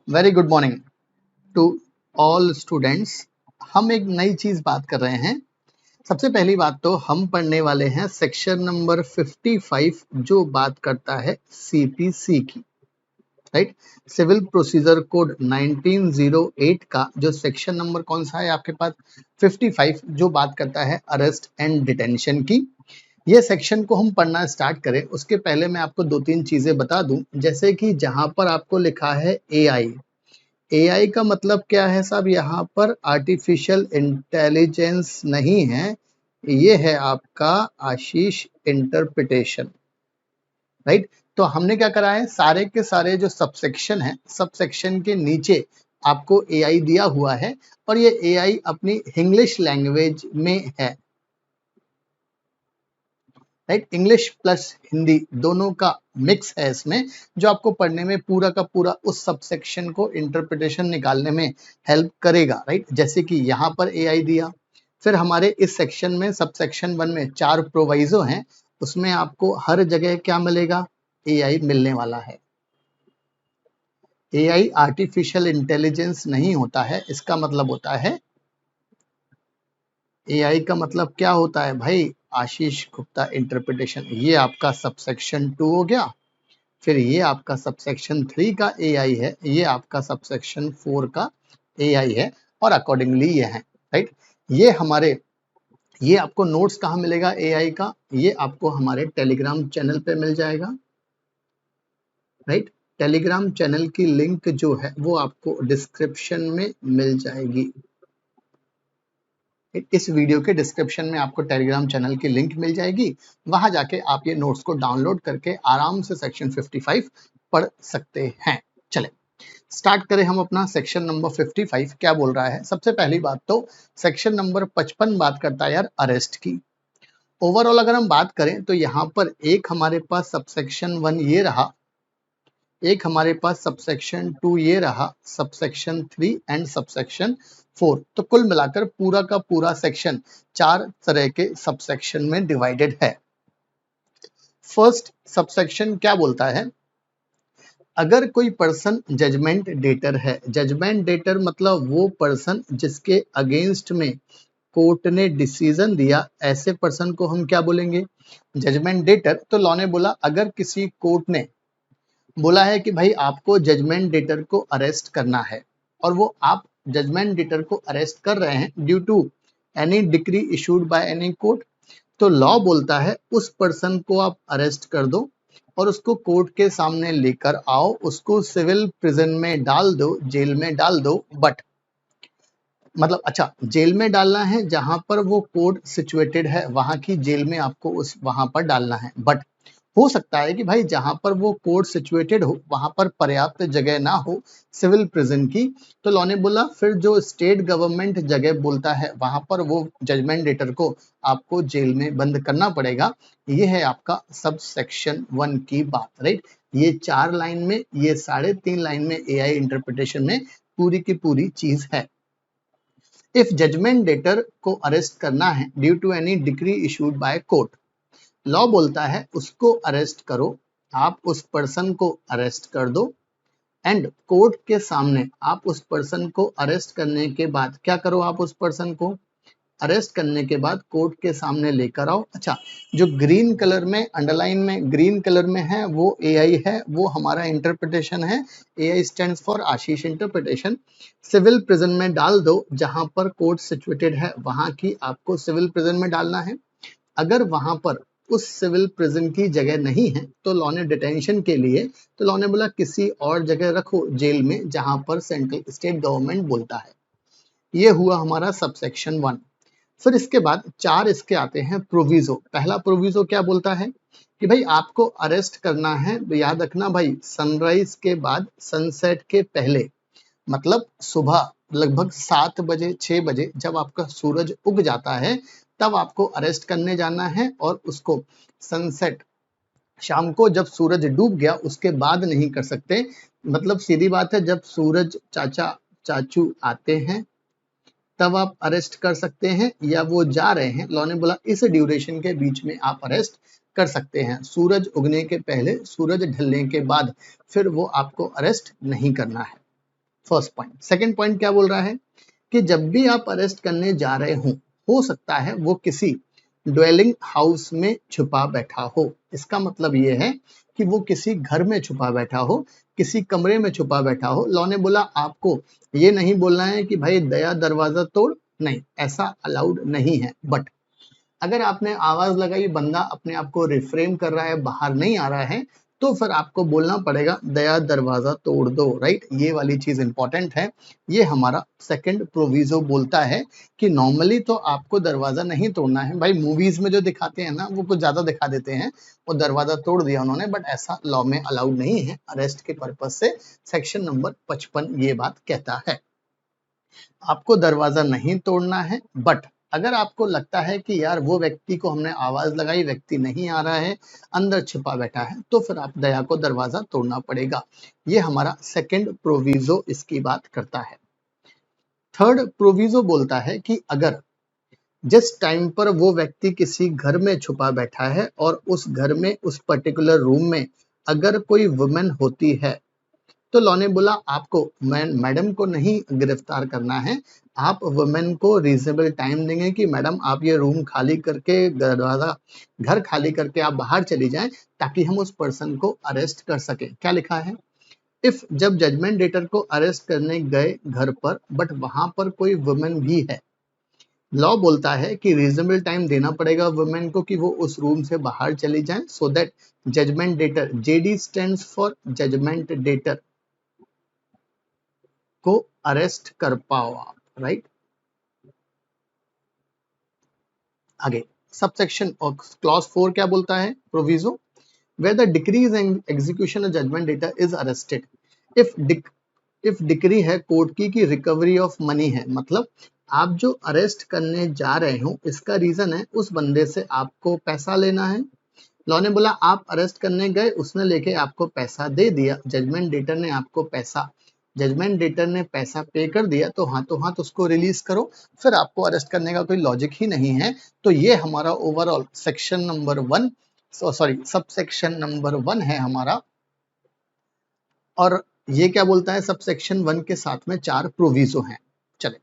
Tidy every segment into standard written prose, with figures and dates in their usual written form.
Very good morning to all students. हम एक नई चीज बात कर रहे हैं। सबसे पहली बात तो हम पढ़ने वाले हैं सेक्शन नंबर 55 जो बात करता है सीपीसी की, राइट। सिविल प्रोसीजर कोड 1908 का जो सेक्शन नंबर कौन सा है आपके पास, 55, जो बात करता है अरेस्ट एंड डिटेंशन की। ये सेक्शन को हम पढ़ना स्टार्ट करें उसके पहले मैं आपको दो तीन चीजें बता दूं, जैसे कि जहां पर आपको लिखा है एआई। एआई का मतलब क्या है साहब, यहाँ पर आर्टिफिशियल इंटेलिजेंस नहीं है, ये है आपका आशीष इंटरप्रिटेशन, राइट। तो हमने क्या करा है, सारे के सारे जो सबसेक्शन है, सबसेक्शन के नीचे आपको एआई दिया हुआ है और ये एआई अपनी इंग्लिश लैंग्वेज में है, राइट। इंग्लिश प्लस हिंदी दोनों का मिक्स है इसमें, जो आपको पढ़ने में पूरा का पूरा उस सबसेक्शन को इंटरप्रिटेशन निकालने में हेल्प करेगा, राइट। जैसे कि यहाँ पर एआई दिया, फिर हमारे इस सेक्शन में सबसेक्शन 1 में 4 प्रोवाइजो हैं, उसमें आपको हर जगह क्या मिलेगा, एआई मिलने वाला है। एआई आर्टिफिशियल इंटेलिजेंस नहीं होता है, इसका मतलब होता है, एआई का मतलब क्या होता है भाई, आशीष गुप्ता इंटरप्रिटेशन। ये आपका सबसेक्शन 2 हो गया, फिर ये आपका सबसेक्शन 3 का एआई है, ये आपका सबसेक्शन 4 का एआई है और अकॉर्डिंगली ये है, राइट। ये आपको नोट्स कहाँ मिलेगा एआई का, ये आपको हमारे टेलीग्राम चैनल पे मिल जाएगा, राइट। टेलीग्राम चैनल की लिंक जो है वो आपको डिस्क्रिप्शन में मिल जाएगी। इस वीडियो के डिस्क्रिप्शन में आपको टेलीग्राम चैनल की लिंक मिल जाएगी, वहां जाके आप ये नोट्स को डाउनलोड करके आराम से सेक्शन 55 पढ़ सकते हैं। चले स्टार्ट करें हम अपना सेक्शन नंबर 55 क्या बोल रहा है। सबसे पहली बात तो सेक्शन नंबर 55 बात करता है यार अरेस्ट की। ओवरऑल अगर हम बात करें तो यहाँ पर एक हमारे पास सबसेक्शन 1 ये रहा, एक हमारे पास सबसेक्शन 2 ये रहा, सबसेक्शन 3 एंड सबसेक्शन 4। तो कुल मिलाकर पूरा का पूरा सेक्शन 4 तरह के सबसेक्शन में डिवाइडेड है। फर्स्ट सबसेक्शन क्या बोलता है, अगर कोई पर्सन जजमेंट डेटर है, जजमेंट डेटर मतलब वो पर्सन जिसके अगेंस्ट में कोर्ट ने डिसीजन दिया, ऐसे पर्सन को हम क्या बोलेंगे, जजमेंट डेटर। तो लॉ ने बोला अगर किसी कोर्ट ने बोला है कि भाई आपको जजमेंट डेटर को अरेस्ट करना है और वो आप जजमेंट डेटर को अरेस्ट कर रहे हैं due to any decree issued by any court, तो लॉ बोलता है उस पर्सन को आप अरेस्ट कर दो और उसको कोर्ट के सामने लेकर आओ, उसको सिविल प्रिजन में डाल दो, जेल में डाल दो। बट मतलब अच्छा, जेल में डालना है जहां पर वो कोर्ट सिचुएटेड है, वहां की जेल में आपको उस वहां पर डालना है। बट हो सकता है कि भाई जहां पर वो कोर्ट सिचुएटेड हो वहां पर पर्याप्त जगह ना हो सिविल प्रिजन की, तो लॉ ने बोला फिर जो स्टेट गवर्नमेंट जगह बोलता है वहां पर वो जजमेंट डेटर को आपको जेल में बंद करना पड़ेगा। ये है आपका सब सेक्शन 1 की बात, राइट। ये 4 लाइन में, ये 3.5 लाइन में एआई इंटरप्रिटेशन में पूरी की पूरी चीज है। इफ जजमेंट डेटर को अरेस्ट करना है due to any decree issued by court, law बोलता है उसको अरेस्ट करो, आप उस पर्सन को अरेस्ट कर दो एंड कोर्ट के सामने आप उस पर्सन को अरेस्ट करने के बाद क्या करो, आप उस पर्सन को अरेस्ट करने के बाद कोर्ट के सामने लेकर आओ। अच्छा, जो ग्रीन कलर में अंडरलाइन में ग्रीन कलर में है वो एआई है, वो हमारा इंटरप्रिटेशन है। AI stands for Ashish interpretation. Civil prison में डाल दो, जहां पर कोर्ट सिचुएटेड है वहां की आपको सिविल प्रिजन में डालना है। अगर वहां पर उस सिविल प्रिजन की जगह नहीं है तो लॉ ने डिटेंशन के लिए, तो लॉ ने बोला किसी और जगह रखो जेल में जहां पर सेंट्रल स्टेट गवर्नमेंट बोलता है। ये हुआ हमारा सबसेक्शन 1। फिर इसके बाद 4 इसके आते हैं प्रोविजो। पहला प्रोविजो क्या बोलता है कि भाई आपको अरेस्ट करना है, याद रखना भाई, सनराइज के बाद सनसेट के पहले, मतलब सुबह लगभग 7 बजे 6 बजे जब आपका सूरज उग जाता है तब आपको अरेस्ट करने जाना है और उसको सनसेट शाम को जब सूरज डूब गया उसके बाद नहीं कर सकते। मतलब सीधी बात है, जब सूरज चाचा चाचू आते हैं तब आप अरेस्ट कर सकते हैं, या वो जा रहे हैं, लॉ ने बोला इस ड्यूरेशन के बीच में आप अरेस्ट कर सकते हैं। सूरज उगने के पहले, सूरज ढलने के बाद फिर वो आपको अरेस्ट नहीं करना है। First point. सेकंड पॉइंट क्या बोल रहा है कि जब भी आप अरेस्ट करने जा रहे हो सकता है वो किसी ड्वेलिंग हाउस में छुपा बैठा हो। इसका मतलब ये है कि वो किसी घर में छुपा बैठा हो, किसी कमरे में छुपा बैठा हो। लॉ ने बोला आपको ये नहीं बोलना है कि भाई दया दरवाजा तोड़, नहीं, ऐसा अलाउड नहीं है। बट अगर आपने आवाज लगाई, बंदा अपने आप को रिफ्रेम कर रहा है, बाहर नहीं आ रहा है, तो फिर आपको बोलना पड़ेगा दया दरवाजा तोड़ दो, राइट। ये वाली चीज इंपॉर्टेंट है। ये हमारा सेकंड प्रोविजो बोलता है कि नॉर्मली तो आपको दरवाजा नहीं तोड़ना है। भाई मूवीज में जो दिखाते हैं ना, वो कुछ ज्यादा दिखा देते हैं, वो दरवाजा तोड़ दिया उन्होंने, बट ऐसा लॉ में अलाउड नहीं है अरेस्ट के पर्पज से। सेक्शन नंबर 55 ये बात कहता है आपको दरवाजा नहीं तोड़ना है। बट अगर आपको लगता है कि यार वो व्यक्ति को हमने आवाज लगाई, व्यक्ति नहीं आ रहा है, अंदर छिपा बैठा है, तो फिर आप दया को दरवाजा तोड़ना पड़ेगा। ये हमारा सेकंड प्रोविजो इसकी बात करता है। थर्ड प्रोविजो बोलता है कि अगर जिस टाइम पर वो व्यक्ति किसी घर में छुपा बैठा है और उस घर में, उस पर्टिकुलर रूम में अगर कोई वुमेन होती है, तो लॉ ने बोला आपको मैडम को नहीं गिरफ्तार करना है, आप वुमेन को रीजनेबल टाइम देंगे कि मैडम आप ये रूम खाली करके, दरवाजा घर खाली करके आप बाहर चली जाएं, ताकि हम उस पर्सन को अरेस्ट कर सके। क्या लिखा है, इफ जब जजमेंट डेटर को अरेस्ट करने गए घर पर, बट वहां पर कोई वुमेन भी है, लॉ बोलता है कि रीजनेबल टाइम देना पड़ेगा वुमेन को कि वो उस रूम से बाहर चली जाए, so that judgment debtor, JD stands for judgment debtor, को अरेस्ट कर पाओ आप, राइट। आगे सबसेक्शन और क्लॉज 4 क्या बोलता है, proviso, where the decree is execution of judgment data is arrested if decree है कोर्ट की रिकवरी ऑफ मनी है, मतलब आप जो अरेस्ट करने जा रहे हो इसका रीजन है उस बंदे से आपको पैसा लेना है। लॉ ने बोला आप अरेस्ट करने गए, उसने लेके आपको पैसा दे दिया, जजमेंट डेटर ने आपको पैसा, जजमेंट डेटर ने पैसा पे कर दिया, तो हाथों हाथ उसको रिलीज करो, फिर आपको अरेस्ट करने का कोई लॉजिक ही नहीं है। तो ये हमारा overall section number 1, sub section number 1 है हमारा। और ये क्या बोलता है, सब सेक्शन 1 के साथ में 4 प्रोविजो हैं। चले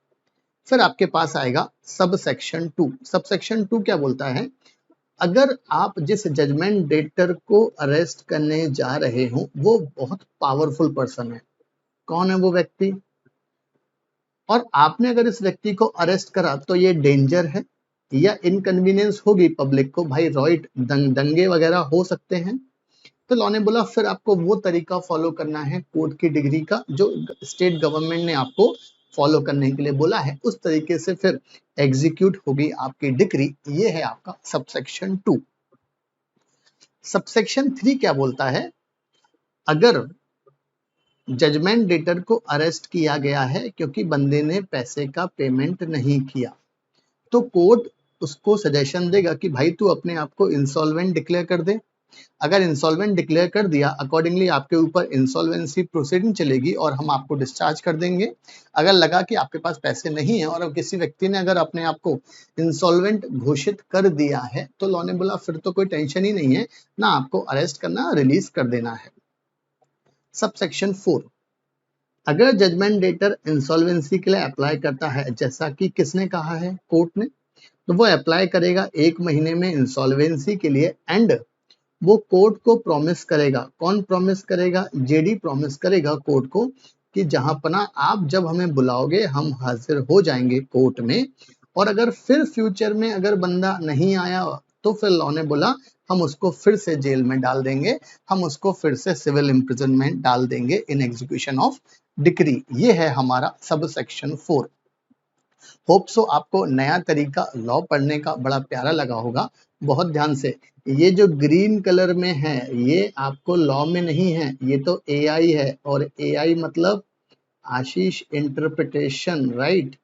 फिर आपके पास आएगा सब सेक्शन 2। सब सेक्शन 2 क्या बोलता है, अगर आप जिस जजमेंट डेटर को अरेस्ट करने जा रहे हो वो बहुत पावरफुल पर्सन है, कौन है वो व्यक्ति, और आपने अगर इस व्यक्ति को अरेस्ट करा तो ये डेंजर है या इनकन्वीनियंस होगी पब्लिक को, भाई राइट, दंगे वगैरह हो सकते हैं। तो लॉ ने बोला फिर आपको वो तरीका फॉलो करना है कोर्ट की डिग्री का जो स्टेट गवर्नमेंट ने आपको फॉलो करने के लिए बोला है, उस तरीके से फिर एग्जीक्यूट होगी आपकी डिग्री। ये है आपका सबसेक्शन 2। सबसेक्शन 3 क्या बोलता है, अगर जजमेंट डेटर को अरेस्ट किया गया है क्योंकि बंदे ने पैसे का पेमेंट नहीं किया, तो कोर्ट उसको सजेशन देगा कि भाई तू अपने आप को इंसॉल्वेंट डिक्लेयर कर दे। अगर इंसॉल्वेंट डिक्लेयर कर दिया, अकॉर्डिंगली आपके ऊपर इंसॉल्वेंसी प्रोसीडिंग चलेगी और हम आपको डिस्चार्ज कर देंगे। अगर लगा कि आपके पास पैसे नहीं है और अब किसी व्यक्ति ने अगर अपने आप को इंसॉल्वेंट घोषित कर दिया है, तो लॉ ने बोला फिर तो कोई टेंशन ही नहीं है, ना आपको अरेस्ट करना, रिलीज कर देना है। सबसेक्शन 4, अगर जजमेंट डेटर इंसॉल्वेंसी के लिए अप्लाई करता है, जैसा कि किसने कहा है, कोर्ट ने, तो वो अप्लाई करेगा 1 महीने में इंसॉल्वेंसी के लिए, एंड वो कोर्ट को प्रॉमिस करेगा, कौन प्रॉमिस करेगा, जेडी प्रॉमिस करेगा कोर्ट को कि जहां पना आप जब हमें बुलाओगे हम हाजिर हो जाएंगे कोर्ट में, और अगर फिर फ्यूचर में अगर बंदा नहीं आया तो फिर लॉ ने बोला हम उसको फिर से जेल में डाल देंगे, हम उसको फिर से सिविल इम्प्रिजनमेंट डाल देंगे इन एग्जीक्यूशन ऑफ डिक्री। ये है हमारा सब सेक्शन 4। होप सो आपको नया तरीका लॉ पढ़ने का बड़ा प्यारा लगा होगा। बहुत ध्यान से, ये जो ग्रीन कलर में है ये आपको लॉ में नहीं है, ये तो एआई है, और एआई मतलब आशीष इंटरप्रिटेशन, राइट।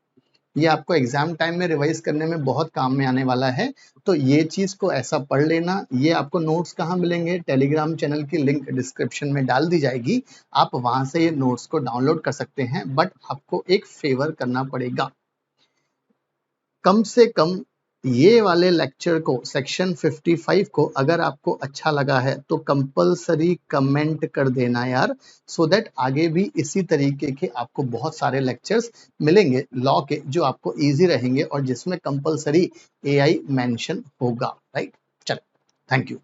ये आपको एग्जाम टाइम में रिवाइज करने में बहुत काम में आने वाला है, तो ये चीज को ऐसा पढ़ लेना। ये आपको नोट्स कहाँ मिलेंगे, टेलीग्राम चैनल की लिंक डिस्क्रिप्शन में डाल दी जाएगी, आप वहां से ये नोट्स को डाउनलोड कर सकते हैं। बट आपको एक फेवर करना पड़ेगा, कम से कम ये वाले लेक्चर को सेक्शन 55 को अगर आपको अच्छा लगा है तो कंपलसरी कमेंट कर देना यार, सो दैट आगे भी इसी तरीके के आपको बहुत सारे लेक्चर्स मिलेंगे लॉ के जो आपको इजी रहेंगे और जिसमें कंपलसरी एआई मेंशन होगा, राइट। चलो, थैंक यू।